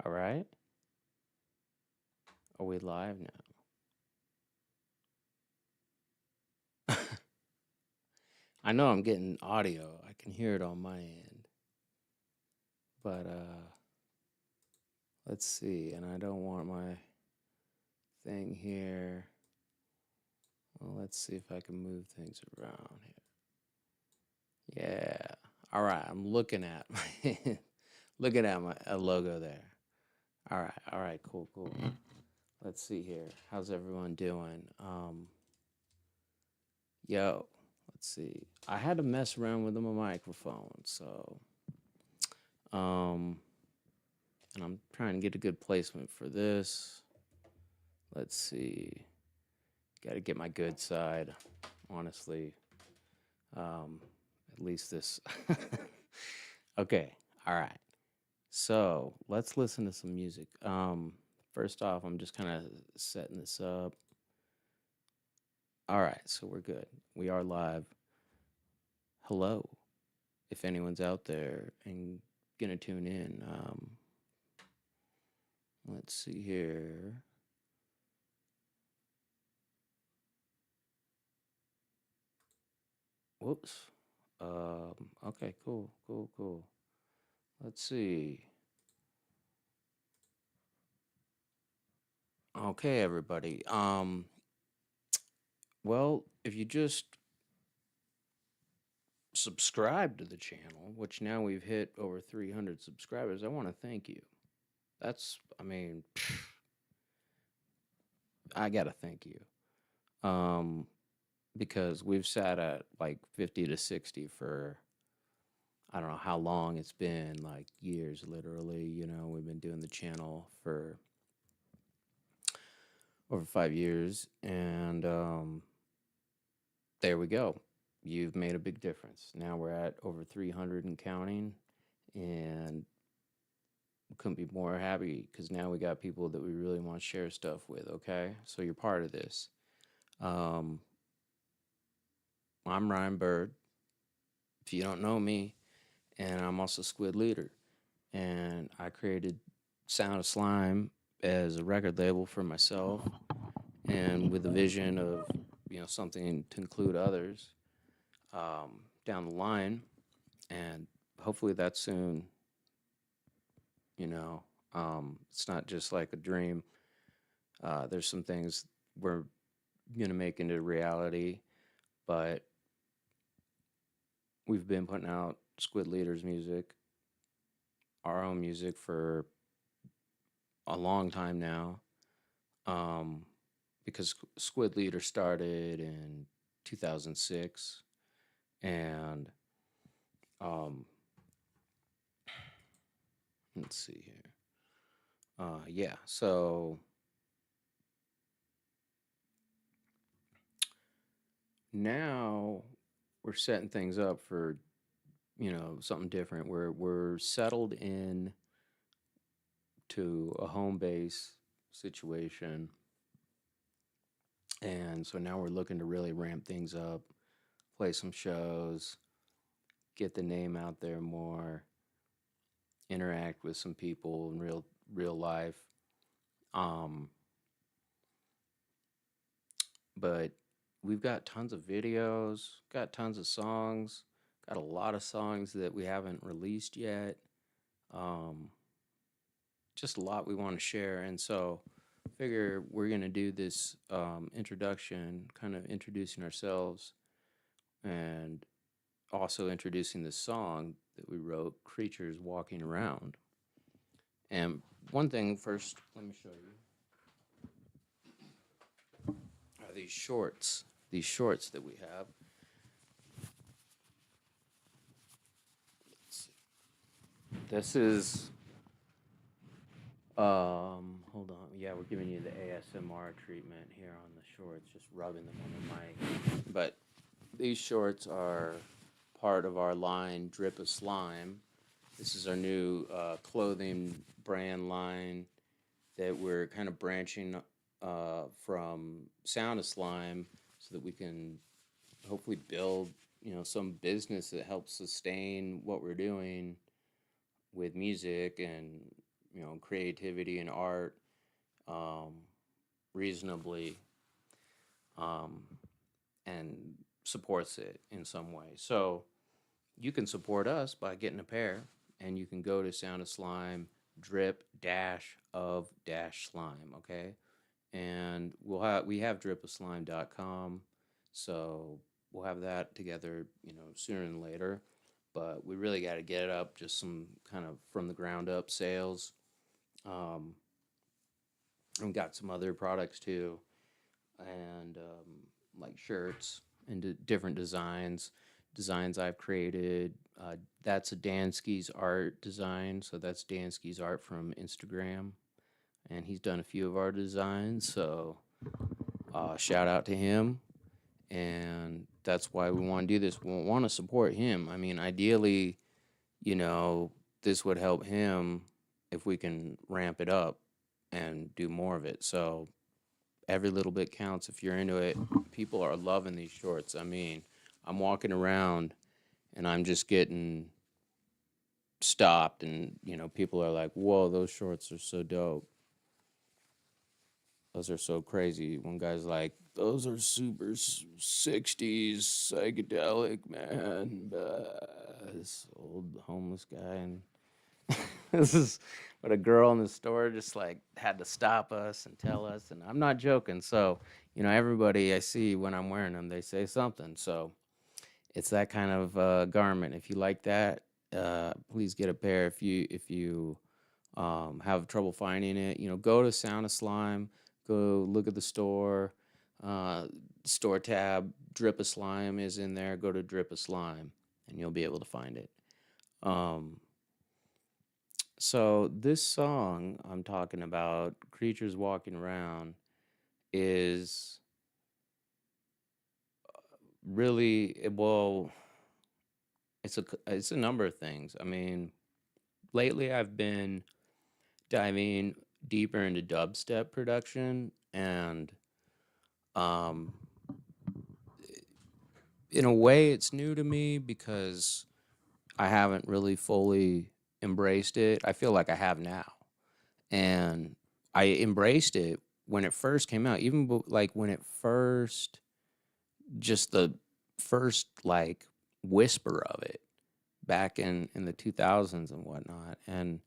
All right. Are we live now? I know I'm getting audio. I can hear it on my end. But let's see. And I don't want my thing here. Well, let's see if I can move things around here. Yeah. All right. I'm looking at my looking at my logo there. All right. All right. Cool. Cool. Let's see here. How's everyone doing? Yo, let's see. I had to mess around with my microphone, so um, and I'm trying to get a good placement for this. Let's see. Got to get my good side, honestly. Um, at least this. Okay. All right. So let's listen to some music. First off, I'm just kind of setting this up. All right. So we're good. We are live. Hello. If anyone's out there and gonna tune in, let's see here. Whoops. Okay, cool, cool, cool. Let's see. Okay, everybody. Well, if you just subscribe to the channel, which now we've hit over 300 subscribers, I want to thank you. I mean, I gotta thank you. Um, because we've sat at like 50 to 60 for I don't know how long it's been, like years, literally. We've been doing the channel for over 5 years, and there we go. You've made a big difference. Now we're at over 300 and counting, and we couldn't be more happy because now we got people that we really want to share stuff with. Okay, so you're part of this. Um, I'm Ryan Bird. If you don't know me, and I'm also Squid Leader, and I created Sound of Slime as a record label for myself, and with a vision of something to include others down the line, and hopefully that's soon. You know, it's not just like a dream. There's some things we're gonna make into reality, but we've been putting out Squid Leaders music, our own music for a long time now. Um, because Squid Leader started in 2006, and um, let's see here. Yeah, so now we're setting things up for something different. We're settled in to a home base situation, and so now we're looking to really ramp things up, play some shows, get the name out there more, interact with some people in real life. Um, but we've got tons of videos, got tons of songs, got a lot of songs that we haven't released yet. Um, just a lot we want to share, and so figure we're gonna do this introduction, kind of introducing ourselves, and also introducing this song that we wrote, "Creatures Walking Around." And one thing first, let me show you. Are these shorts? These shorts that we have. Let's see. This is hold on. Yeah, we're giving you the ASMR treatment here on the shorts, just rubbing them on the mic. But these shorts are part of our line, Drip of Slime. This is our new clothing brand line that we're kind of branching from Sound of Slime so that we can hopefully build, some business that helps sustain what we're doing with music and, creativity and art um, reasonably, um, and supports it in some way. So you can support us by getting a pair, and you can go to Sound of Slime drip dash of dash slime, okay? And we have dripofslime.com, so we'll have that together, sooner than later. But we really got to get it up, just some kind of from the ground up sales. Um, and got some other products too, and like shirts and different designs I've created. That's a Dansky's art design, so that's Dansky's art from Instagram, and he's done a few of our designs. So shout out to him, and that's why we want to do this. We want to support him. I mean, ideally, you know, this would help him if we can ramp it up and do more of it. So every little bit counts if you're into it. People are loving these shorts. I mean, I'm walking around and I'm just getting stopped, and people are like, "Whoa, those shorts are so dope. Those are so crazy." One guy's like, "Those are super 60s psychedelic, man." This old homeless guy, and this is what a girl in the store just like had to stop us and tell us, and I'm not joking. So, everybody I see when I'm wearing them, they say something. So it's that kind of garment. If you like that, please get a pair. If you have trouble finding it, go to Sound of Slime, go look at the store, uh, store tab. Drip of Slime is in there. Go to Drip of Slime, and you'll be able to find it. Um, so this song I'm talking about, "Creatures Walking Around," is well, it's a number of things. I mean, lately I've been diving deeper into dubstep production, and um, in a way it's new to me because I haven't really fully embraced it. I feel like I have now, and I embraced it when it first came out, even like when it first, just the first like whisper of it back in the 2000s and whatnot. And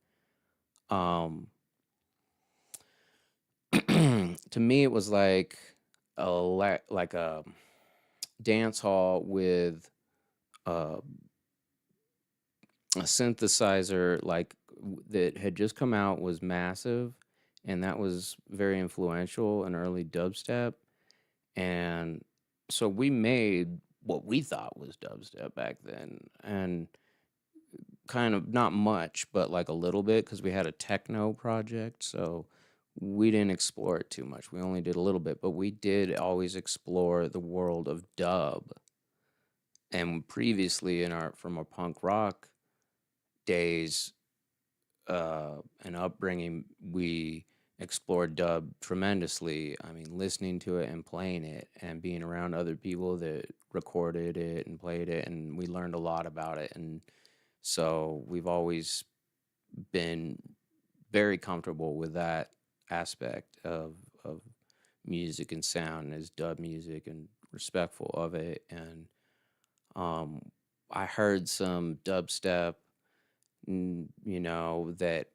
um to me it was like like a dance hall with uh, a synthesizer like that had just come out, was massive, and that was very influential in early dubstep. And so we made what we thought was dubstep back then, and kind of not much, but like a little bit, because we had a techno project. So we didn't explore it too much. We only did a little bit, but we did always explore the world of dub. And previously, from our punk rock days, and upbringing, we explored dub tremendously. I mean, listening to it and playing it and being around other people that recorded it and played it, and we learned a lot about it. And so we've always been very comfortable with that aspect of music and sound as dub music, and respectful of it. And um, I heard some dubstep, that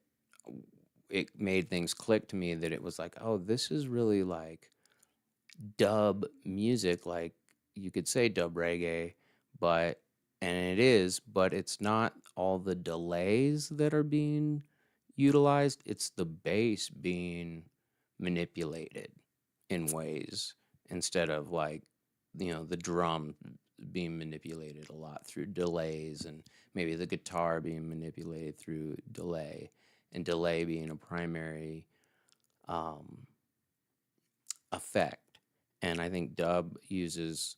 it made things click to me, that it was like, oh, this is really like dub music, like you could say dub reggae, but and it is, but it's not all the delays that are being utilized, it's the bass being manipulated in ways, instead of like, the drum being manipulated a lot through delays, and maybe the guitar being manipulated through delay, and delay being a primary um, effect. And I think dub uses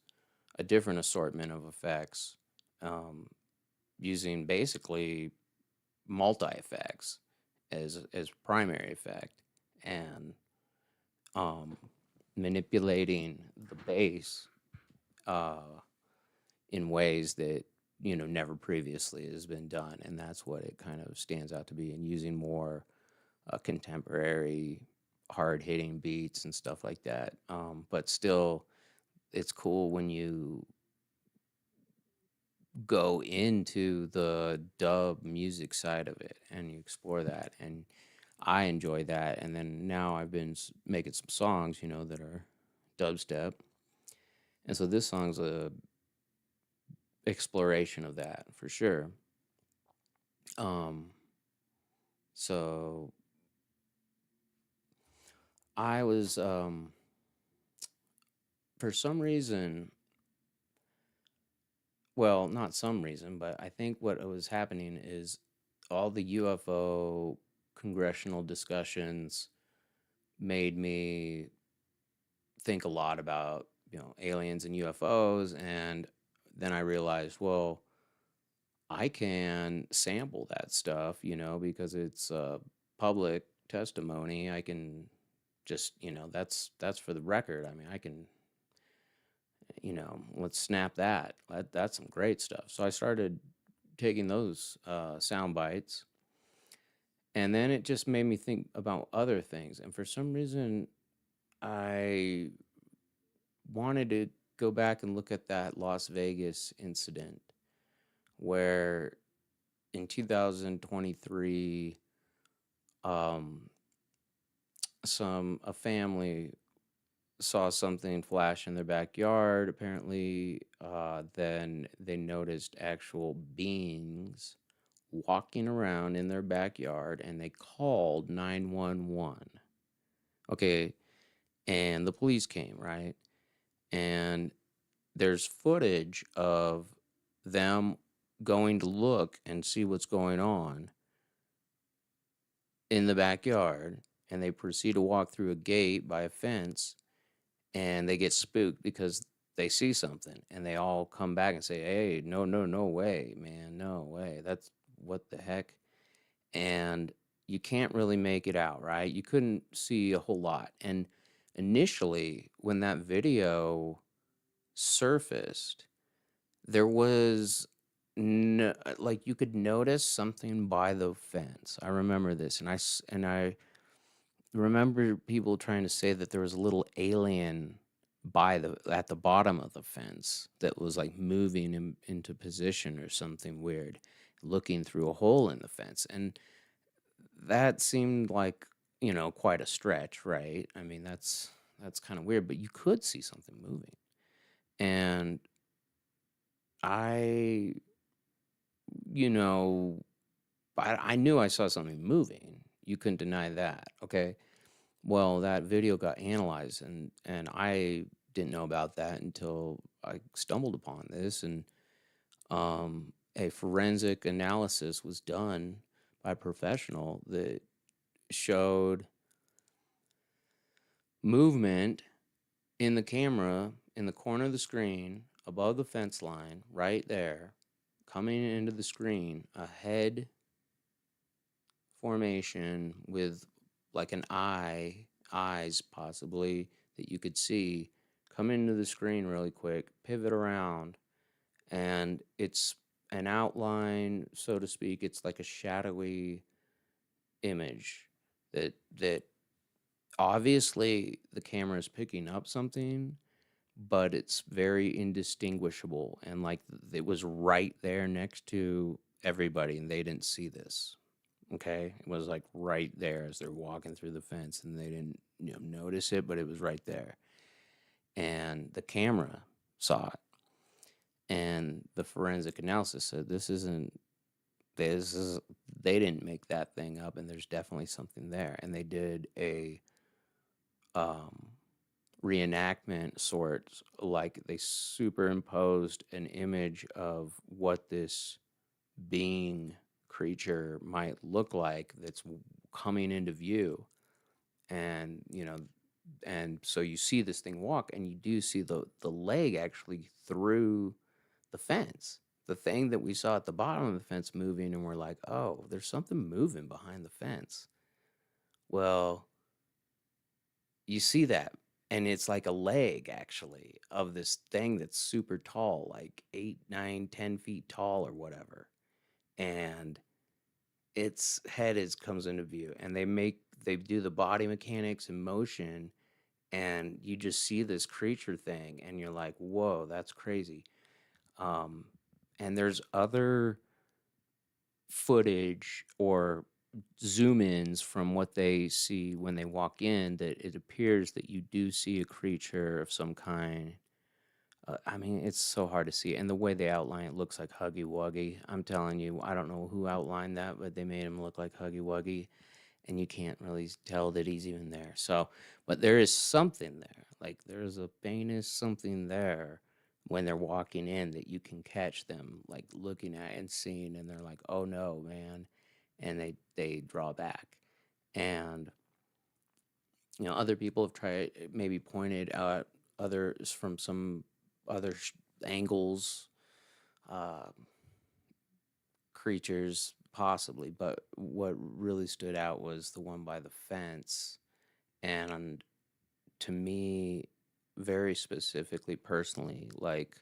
a different assortment of effects, um, using basically multi effects as primary effect, and um, manipulating the bass uh, in ways that never previously has been done. And that's what it kind of stands out to be, and using more contemporary, hard hitting beats and stuff like that. But still, it's cool when you go into the dub music side of it and you explore that. And I enjoy that. And then now I've been making some songs, that are dubstep. And so this song's a exploration of that for sure. Um, so I was, for some reason, well, not some reason, but I think what was happening is all the UFO congressional discussions made me think a lot about, aliens and UFOs. And then I realized, well, I can sample that stuff, because it's public testimony. I can just, that's for the record. I mean, I can, let's snap that. That's some great stuff. So I started taking those sound bites, and then it just made me think about other things. And for some reason, I wanted to go back and look at that Las Vegas incident where in 2023, um, a family saw something flash in their backyard. Apparently, then they noticed actual beings walking around in their backyard, and they called 911. Okay, and the police came, right? And there's footage of them going to look and see what's going on in the backyard, and they proceed to walk through a gate by a fence, and they get spooked because they see something, and they all come back and say, hey, no, no, no way, man, no way, that's what the heck. And you can't really make it out, right? You couldn't see a whole lot. And initially, when that video surfaced, there was no, like, you could notice something by the fence. I remember this, and I remember people trying to say that there was a little alien at the bottom of the fence that was like moving into position or something weird, looking through a hole in the fence. And that seemed like, quite a stretch, right? I mean, that's kind of weird, but you could see something moving. And I, you know, I knew I saw something moving. You couldn't deny that, okay? Well, that video got analyzed, and I didn't know about that until I stumbled upon this. And a forensic analysis was done by a professional that showed movement in the camera in the corner of the screen above the fence line, right there, coming into the screen, a head formation with like an eyes possibly, that you could see come into the screen really quick, pivot around, and it's an outline, so to speak. It's like a shadowy image that obviously the camera is picking up something, but it's very indistinguishable, and like it was right there next to everybody and they didn't see this. Okay, it was like right there as they're walking through the fence, and they didn't, notice it, but it was right there. And the camera saw it, and the forensic analysis said this is they didn't make that thing up, and there's definitely something there. And they did a um, reenactment sort, like they superimposed an image of what this being creature might look like that's coming into view. And and so you see this thing walk, and you do see the leg actually through the fence, the thing that we saw at the bottom of the fence moving, and we're like, oh, there's something moving behind the fence. Well, you see that, and it's like a leg actually of this thing that's super tall, like 8, 9, 10 feet tall or whatever. And its head is comes into view, and they do the body mechanics and motion, and you just see this creature thing, and you're like, whoa, that's crazy. Um, and there's other footage or zoom ins from what they see when they walk in that it appears that you do see a creature of some kind. I mean, it's so hard to see. And the way they outline it looks like Huggy Wuggy. I'm telling you, I don't know who outlined that, but they made him look like Huggy Wuggy. And you can't really tell that he's even there. So, but there is something there. Like there's a faintest something there when they're walking in that you can catch them like looking at and seeing, and they're like, "Oh no, man," and they draw back. And other people have tried, maybe pointed out others from some other angles, uh, creatures possibly, but what really stood out was the one by the fence. And to me, very specifically, personally, like,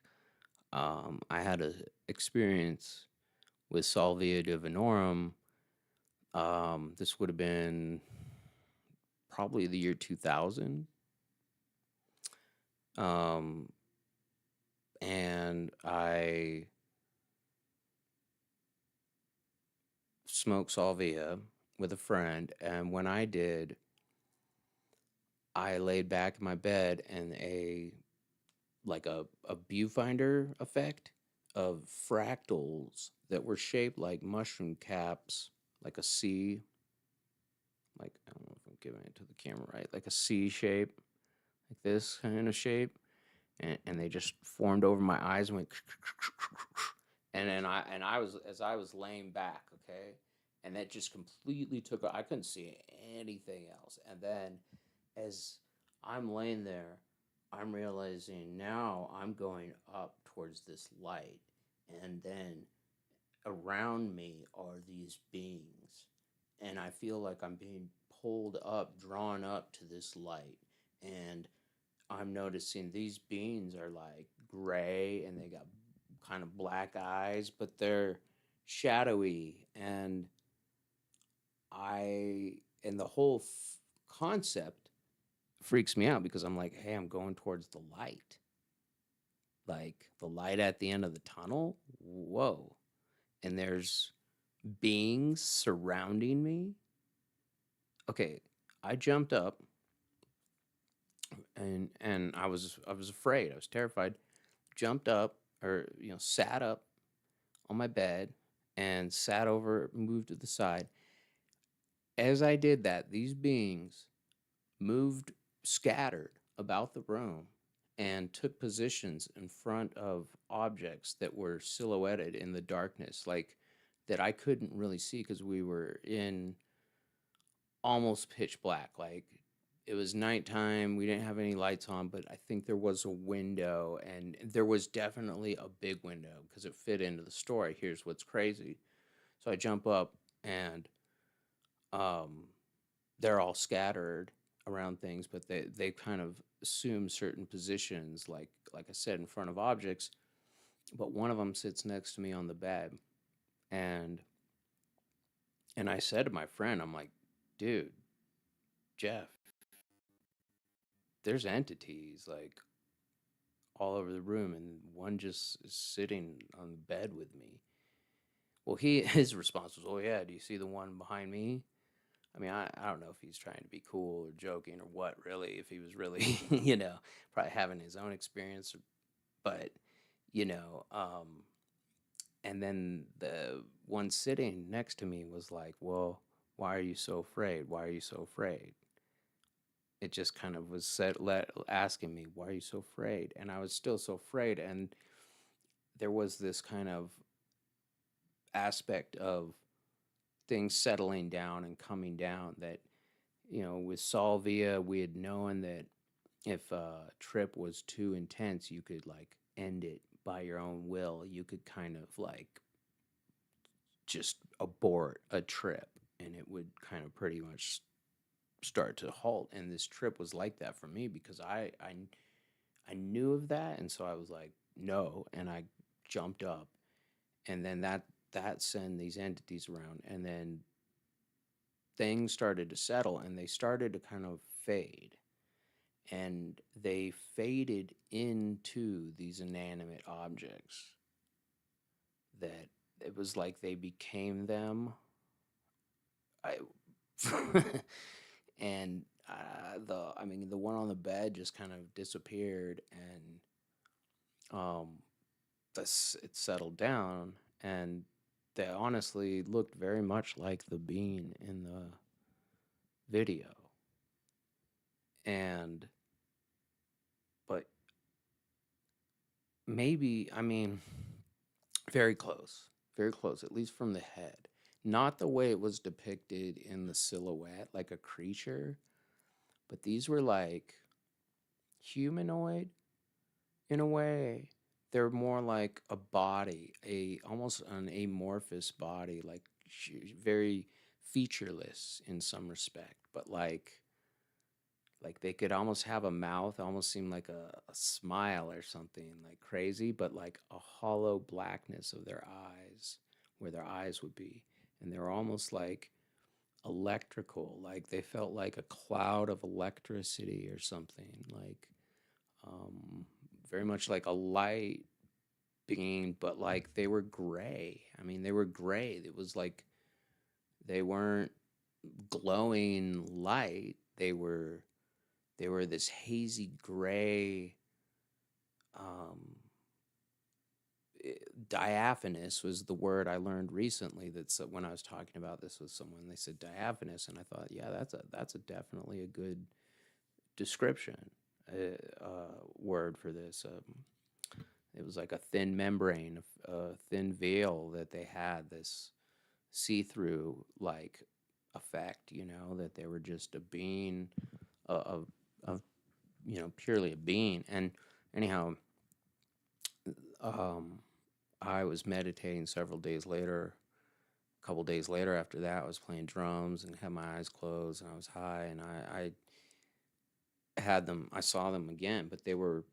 I had a experience with Salvia divinorum. This would have been probably the year 2000. Um, and I smoked Salvia with a friend, and when I did, I laid back in my bed, and a viewfinder effect of fractals that were shaped like mushroom caps, like a C, like I don't know if I'm giving it to the camera right, like a C shape, like this kind of shape, and they just formed over my eyes and went, and then I was as I was laying back, okay, and that just completely took. I couldn't see anything else, and then as I'm laying there, I'm realizing now I'm going up towards this light, and then around me are these beings, and I feel like I'm being pulled up, drawn up to this light, and I'm noticing these beings are like gray and they got kind of black eyes, but they're shadowy, and the whole concept freaks me out because I'm like, hey, I'm going towards the light. Like the light at the end of the tunnel. Whoa. And there's beings surrounding me. Okay, I jumped up and I was afraid. I was terrified. Jumped up or sat up on my bed and sat over, moved to the side. As I did that, these beings moved scattered about the room and took positions in front of objects that were silhouetted in the darkness, like that I couldn't really see because we were in almost pitch black. Like it was nighttime, we didn't have any lights on, but I think there was a window, and there was definitely a big window because it fit into the story. Here's what's crazy. So I jump up, and um, they're all scattered around things, but they kind of assume certain positions, like I said, in front of objects. But one of them sits next to me on the bed, and I said to my friend, I'm like, dude, Jeff, there's entities like all over the room, and one just is sitting on the bed with me. Well, his response was, "Oh yeah, do you see the one behind me?" I mean, I don't know if he's trying to be cool or joking or what, really, if he was really, probably having his own experience, but, you know, um, and then the one sitting next to me was like, well, why are you so afraid? Why are you so afraid? It just kind of was asking me, why are you so afraid? And I was still so afraid. And there was this kind of aspect of things settling down and coming down that, with Salvia, we had known that if a trip was too intense, you could like end it by your own will. You could kind of like just abort a trip, and it would kind of pretty much start to halt. And this trip was like that for me because I knew of that, and so I was like, no, and I jumped up, and then that send these entities around, and then things started to settle and they started to kind of fade, and they faded into these inanimate objects that it was like they became them. I and I mean, the one on the bed just kind of disappeared, and um this it settled down, and they honestly looked very much like the being in the video. And but maybe, I mean, very close, very close, at least from the head. Not the way it was depicted in the silhouette, like a creature, but these were like humanoid in a way. They're more like a body, a almost an amorphous body, like very featureless in some respect, but like they could almost have a mouth, almost seem like a smile or something, like crazy, but like a hollow blackness of their eyes, where their eyes would be. And they were almost like electrical, like they felt like a cloud of electricity or something, like um, very much like a light being, but like they were gray. I mean, they were gray. It was like they weren't glowing light. They were this hazy gray. Um, Diaphanous was the word I learned recently. That's when I was talking about this with someone. They said diaphanous, and I thought, yeah, that's a definitely a good description word for this. It was like a thin membrane, a thin veil that they had, this see-through like effect. That they were just a being of purely a being. And anyhow, um, I was meditating several days later. A couple days later after that, I was playing drums and had my eyes closed, and I was high, and I saw them again, but they were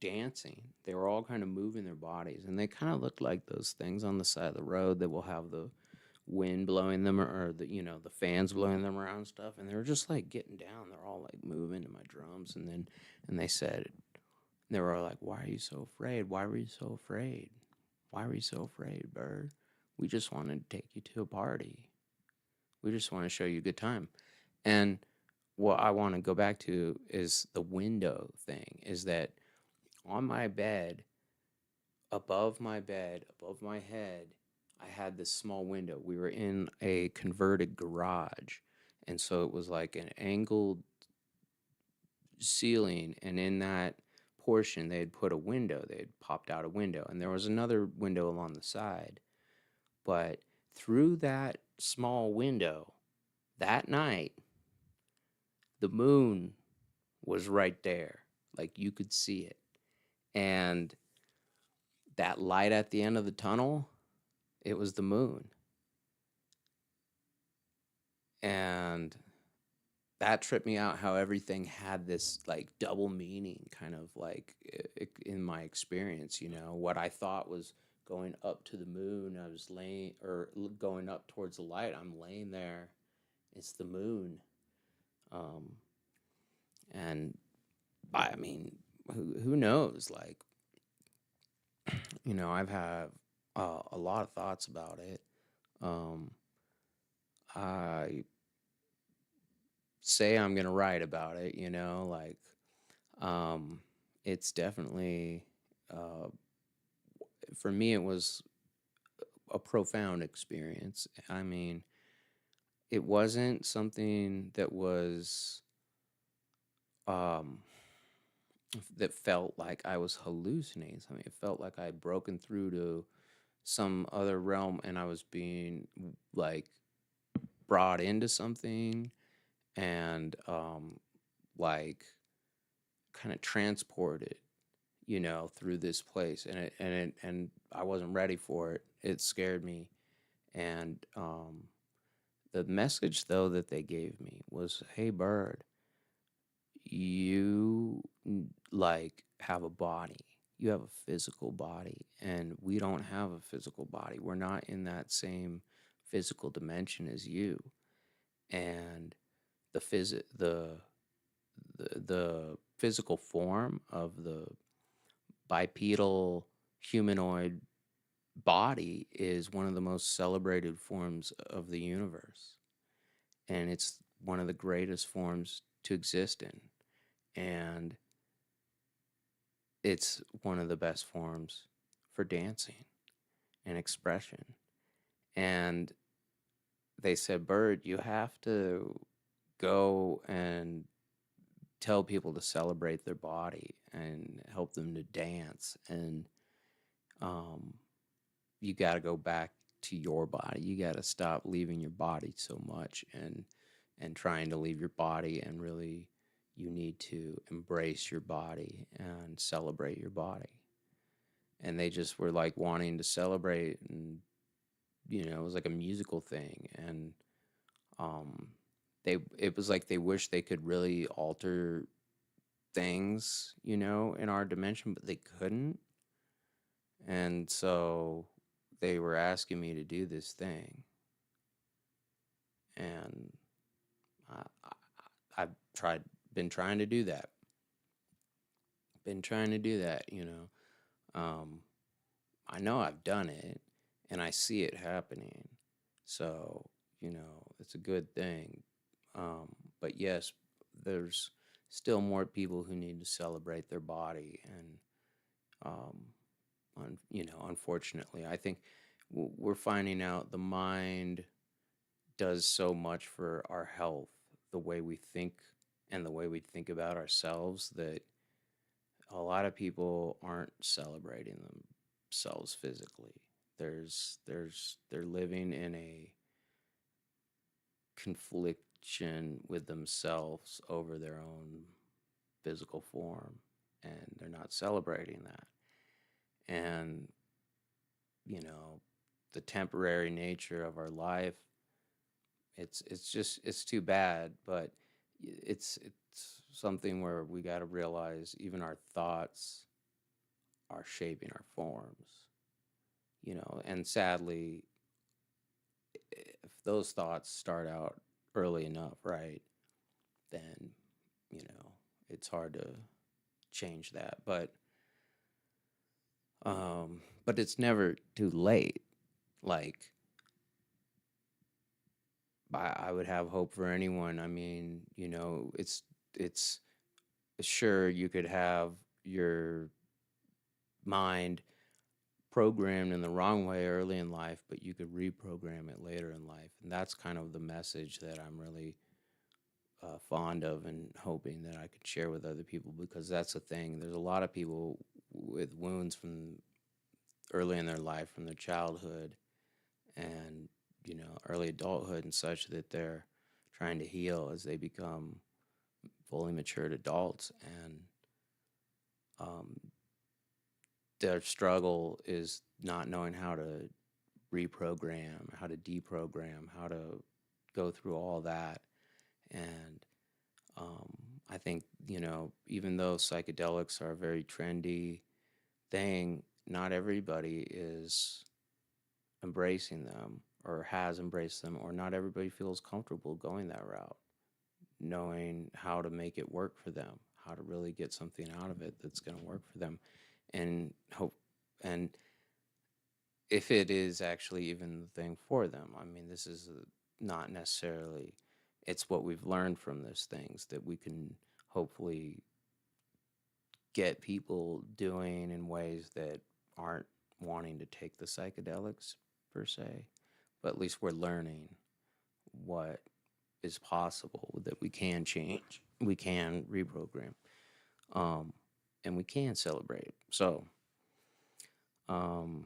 dancing. They were all kind of moving their bodies, and they kind of looked like those things on the side of the road that will have the wind blowing them, or the fans blowing them around and stuff. And they were just like getting down. They're all like moving to my drums, and they said, they were all like, "Why are you so afraid? Why were you so afraid? Why were you so afraid, Bird? We just wanted to take you to a party. We just want to show you a good time." And what I want to go back to is the window thing, is that on my bed, above my bed, above my head, I had this small window. We were in a converted garage. And so it was like an angled ceiling. And in that portion, they had put a window. They had popped out a window. And there was another window along the side. But through that small window, that night, the moon was right there. Like you could see it. And that light at the end of the tunnel, it was the moon. And that tripped me out, how everything had this like double meaning, kind of like in my experience. What I thought was going up to the moon, I was laying, or going up towards the light, I'm laying there, it's the moon. um and I mean, who knows, like, I've had a lot of thoughts about it. um I say I'm gonna write about it, like, um, it's definitely, uh, for me, it was a profound experience. I mean, it wasn't something that was, um, that felt like I was hallucinating something. It felt like I had broken through to some other realm, and I was being like brought into something, and like kind of transported, through this place, and I wasn't ready for it. It scared me, and the message though that they gave me was, "Hey, Bird, you like have a body. you have a physical body, and we don't have a physical body. We're not in that same physical dimension as you. And the phys- the physical form of the bipedal humanoid body is one of the most celebrated forms of the universe, and it's one of the greatest forms to exist in, and it's one of the best forms for dancing and expression. And they said, Bird, you have to go and tell people to celebrate their body and help them to dance. And um, you got to go back to your body. You got to stop leaving your body so much and trying to leave your body, and really you need to embrace your body and celebrate your body. And they just were like wanting to celebrate, and it was like a musical thing. And um it was like they wish they could really alter things, in our dimension, but they couldn't. And so they were asking me to do this thing, and I, I've been trying to do that. Been trying to do that. Um, I know I've done it, and I see it happening. So, it's a good thing. But yes, there's still more people who need to celebrate their body, and um, unfortunately, I think we're finding out the mind does so much for our health, the way we think and the way we think about ourselves, that a lot of people aren't celebrating themselves physically. They're living in a confliction with themselves over their own physical form, and they're not celebrating that. And you know the temporary nature of our life, it's too bad, but it's something where we got to realize even our thoughts are shaping our forms, and sadly, if those thoughts start out early enough, right, then you know it's hard to change that. But it's never too late. Like, I would have hope for anyone. I mean, it's sure you could have your mind programmed in the wrong way early in life, but you could reprogram it later in life. And that's kind of the message that I'm really fond of and hoping that I could share with other people, because that's the thing. There's a lot of people with wounds from early in their life, from their childhood and, early adulthood and such, that they're trying to heal as they become fully matured adults. And um, their struggle is not knowing how to reprogram, how to deprogram, how to go through all that. And um, I think, even though psychedelics are a very trendy thing, not everybody is embracing them or has embraced them, or not everybody feels comfortable going that route, knowing how to make it work for them, how to really get something out of it that's going to work for them, and hope, and if it is actually even the thing for them. I mean, this is not necessarily, it's what we've learned from those things that we can hopefully get people doing in ways that aren't wanting to take the psychedelics per se, but at least we're learning what is possible, that we can change, we can reprogram, um, and we can celebrate. Um,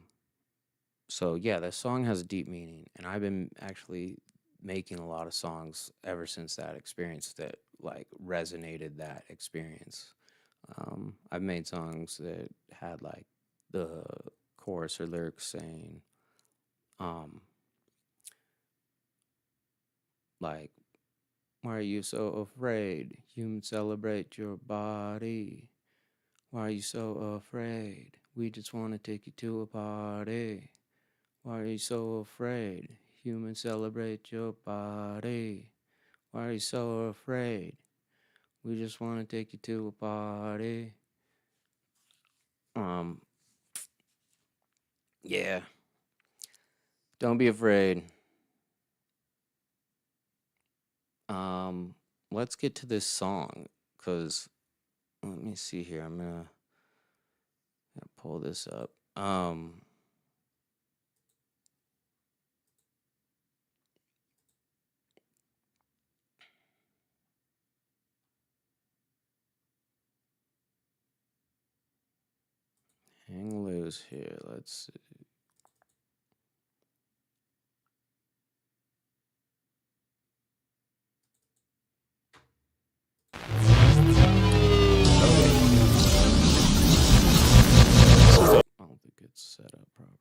so yeah, that song has a deep meaning, and I've been actually making a lot of songs ever since that experience that like resonated that experience. I've made songs that had like the chorus or lyrics saying, um, like, "Why are you so afraid? You celebrate your body. Why are you so afraid? We just want to take you to a party. Why are you so afraid? Humans celebrate your body. Why are you so afraid? We just want to take you to a party. Yeah. Don't be afraid. Let's get to this song, cause let me see here. I'm gonna pull this up. Hang loose here. Let's see. I don't think it's set up properly.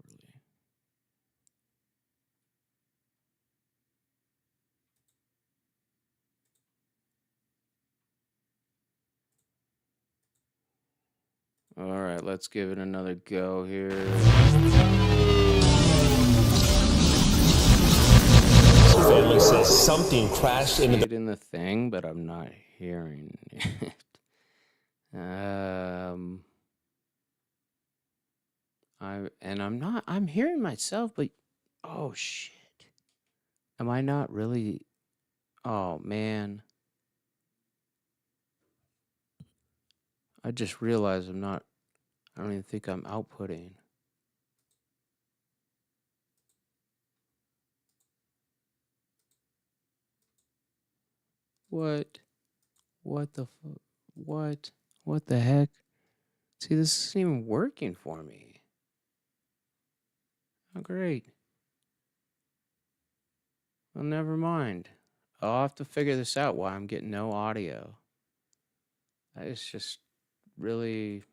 All right, let's give it another go here. Family says something crashed into It in the thing, but I'm not hearing it. I'm hearing myself, but oh shit. Am I not really? Oh man. I just realized I don't even think I'm outputting. What? What the what? What the heck? See, this isn't even working for me. Oh, great. Well, never mind. I'll have to figure this out why I'm getting no audio. That is just really